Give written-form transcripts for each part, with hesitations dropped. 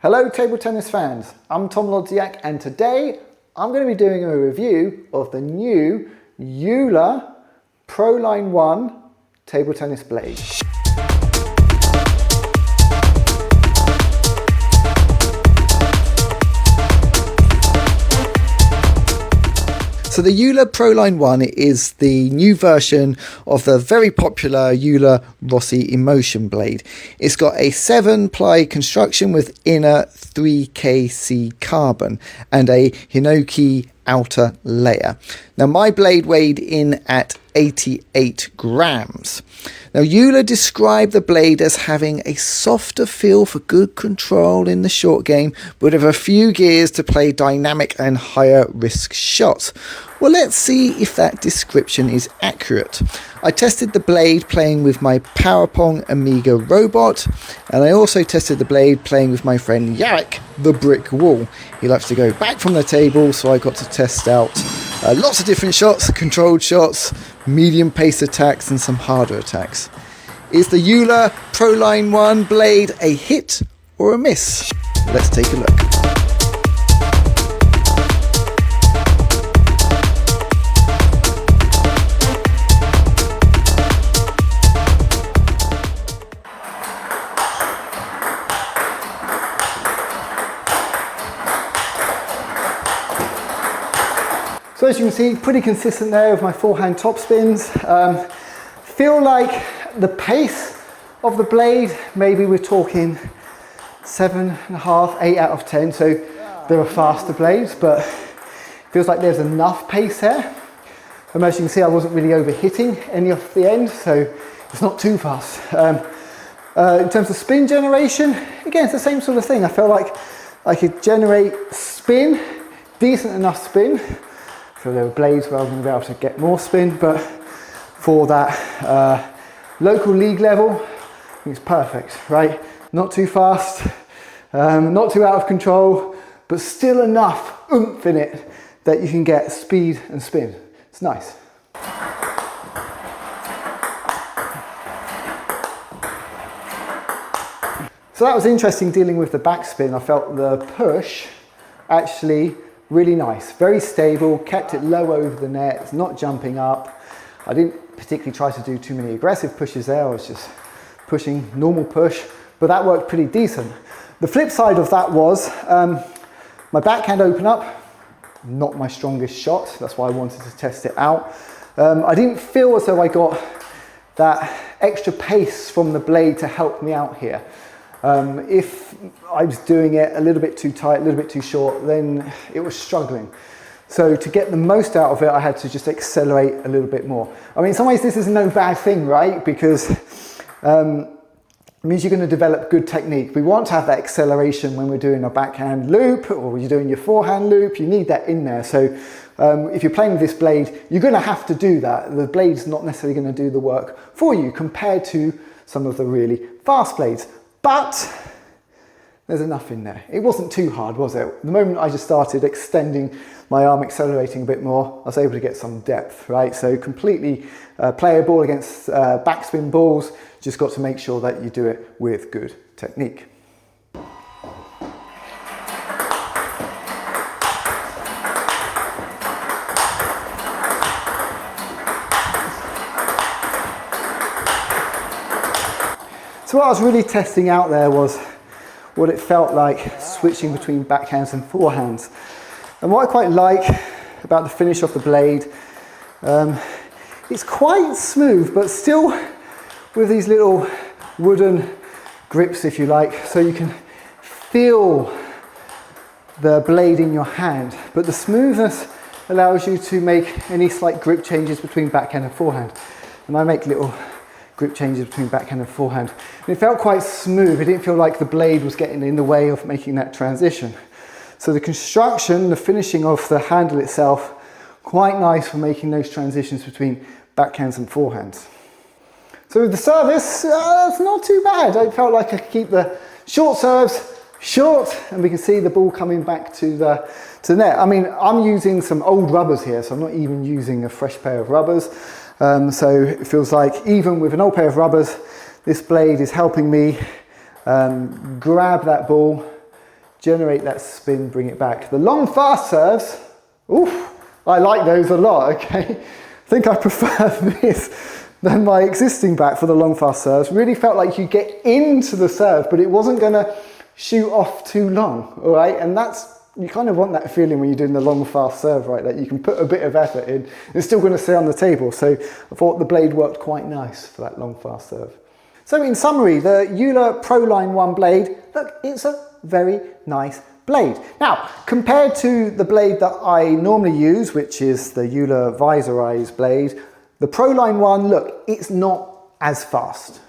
Hello table tennis fans, I'm Tom Lodziak and today I'm going to be doing a review of the new JOOLA Proline One table tennis blade. So the JOOLA Proline One is the new version of the very popular JOOLA Rossi Emotion blade. It's got a 7-ply construction with inner 3kc carbon and a hinoki outer layer. Now my blade weighed in at 88 grams. Now JOOLA described the blade as having a softer feel for good control in the short game, but with a few gears to play dynamic and higher risk shots. Well, let's see if that description is accurate. I tested the blade playing with my Power Pong Omega robot, and I also tested the blade playing with my friend Jarek, the brick wall. He likes to go back from the table, so I got to test out lots of different shots, controlled shots, medium pace attacks and some harder attacks. Is the JOOLA Proline One blade a hit or a miss? Let's take a look. So as you can see, pretty consistent there with my forehand top spins. Feel like the pace of the blade, maybe we're talking 7.5, 8 out of 10. So there are faster blades, but feels like there's enough pace there. And as you can see, I wasn't really overhitting any of the end, so it's not too fast. In terms of spin generation, again, it's the same sort of thing. I felt like I could generate spin, decent enough spin. So there were blades where I was going to be able to get more spin, but for that local league level, I think it's perfect, right? Not too fast, not too out of control, but still enough oomph in it that you can get speed and spin. It's nice. So that was interesting dealing with the backspin. I felt the push actually really nice, very stable, kept it low over the net, it's not jumping up. I didn't particularly try to do too many aggressive pushes there, I was just pushing normal push, but that worked pretty decent. The flip side of that was my backhand open up, not my strongest shot, that's why I wanted to test it out. I didn't feel as though I got that extra pace from the blade to help me out here. If I was doing it a little bit too tight, a little bit too short, then it was struggling. So to get the most out of it, I had to just accelerate a little bit more. I mean, in some ways this is no bad thing, right? Because it means you're going to develop good technique. We want to have that acceleration when we're doing a backhand loop or you're doing your forehand loop. You need that in there. So if you're playing with this blade, you're going to have to do that. The blade's not necessarily going to do the work for you compared to some of the really fast blades. But there's enough in there. It wasn't too hard, was it? The moment I just started extending my arm, accelerating a bit more, I was able to get some depth, right? So completely playable against backspin balls. Just got to make sure that you do it with good technique. So what I was really testing out there was what it felt like switching between backhands and forehands. And what I quite like about the finish of the blade, it's quite smooth, but still with these little wooden grips, if you like, so you can feel the blade in your hand. But the smoothness allows you to make any slight grip changes between backhand and forehand. And I make little grip changes between backhand and forehand. And it felt quite smooth. It didn't feel like the blade was getting in the way of making that transition. So the construction, the finishing of the handle itself, quite nice for making those transitions between backhands and forehands. So with the service, it's not too bad. I felt like I could keep the short serves short, and we can see the ball coming back to the net. I mean, I'm using some old rubbers here, so I'm not even using a fresh pair of rubbers. So it feels like even with an old pair of rubbers, this blade is helping me grab that ball generate that spin, bring it back. The long fast serves, oof, I like those a lot, okay? I think I prefer this than my existing back for the long fast serves. Really felt like you get into the serve, but it wasn't gonna shoot off too long, all right? And you kind of want that feeling when you're doing the long fast serve, right? That you can put a bit of effort in, it's still gonna stay on the table. So I thought the blade worked quite nice for that long fast serve. So in summary, the JOOLA Proline One blade, look, it's a very nice blade. Now, compared to the blade that I normally use, which is the JOOLA Visorized blade, the Proline One, look, it's not as fast.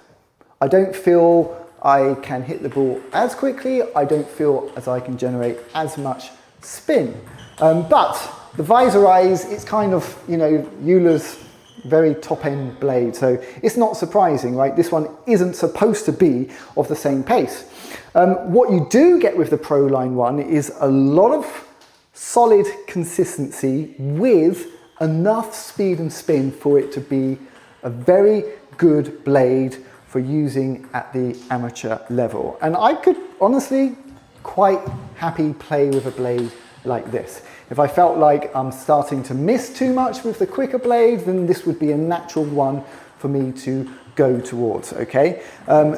I don't feel I can hit the ball as quickly. I don't feel as I can generate as much spin. But the Visorized, it's kind of, you know, JOOLA's very top end blade, so it's not surprising, right? This one isn't supposed to be of the same pace. What you do get with the Proline One is a lot of solid consistency with enough speed and spin for it to be a very good blade for using at the amateur level. And I could honestly quite happy play with a blade like this. If I felt like I'm starting to miss too much with the quicker blade, then this would be a natural one for me to go towards, okay?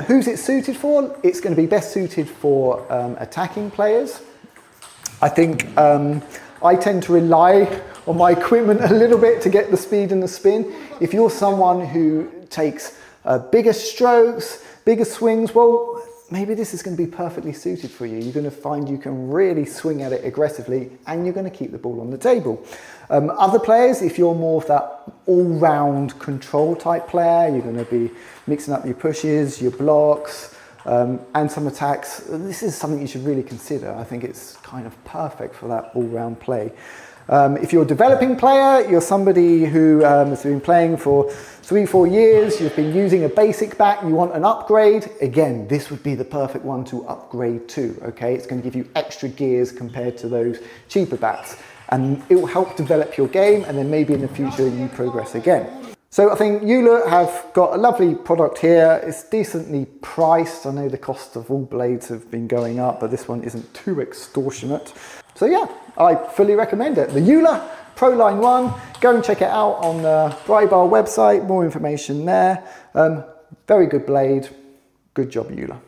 Who's it suited for? It's going to be best suited for attacking players. I think I tend to rely on my equipment a little bit to get the speed and the spin. If you're someone who takes bigger strokes, bigger swings, well, maybe this is going to be perfectly suited for you. You're going to find you can really swing at it aggressively and you're going to keep the ball on the table. Other players, if you're more of that all-round control type player, you're going to be mixing up your pushes, your blocks, and some attacks. This is something you should really consider. I think it's kind of perfect for that all-round play. If you're a developing player, you're somebody who has been playing for 3-4 years, you've been using a basic bat, you want an upgrade, again, this would be the perfect one to upgrade to, okay? It's going to give you extra gears compared to those cheaper bats, and it will help develop your game, and then maybe in the future you progress again. So I think JOOLA have got a lovely product here. It's decently priced. I know the cost of all blades have been going up, but this one isn't too extortionate. So yeah, I fully recommend it. The JOOLA Proline One, go and check it out on the Brybar website, more information there. Very good blade, good job JOOLA.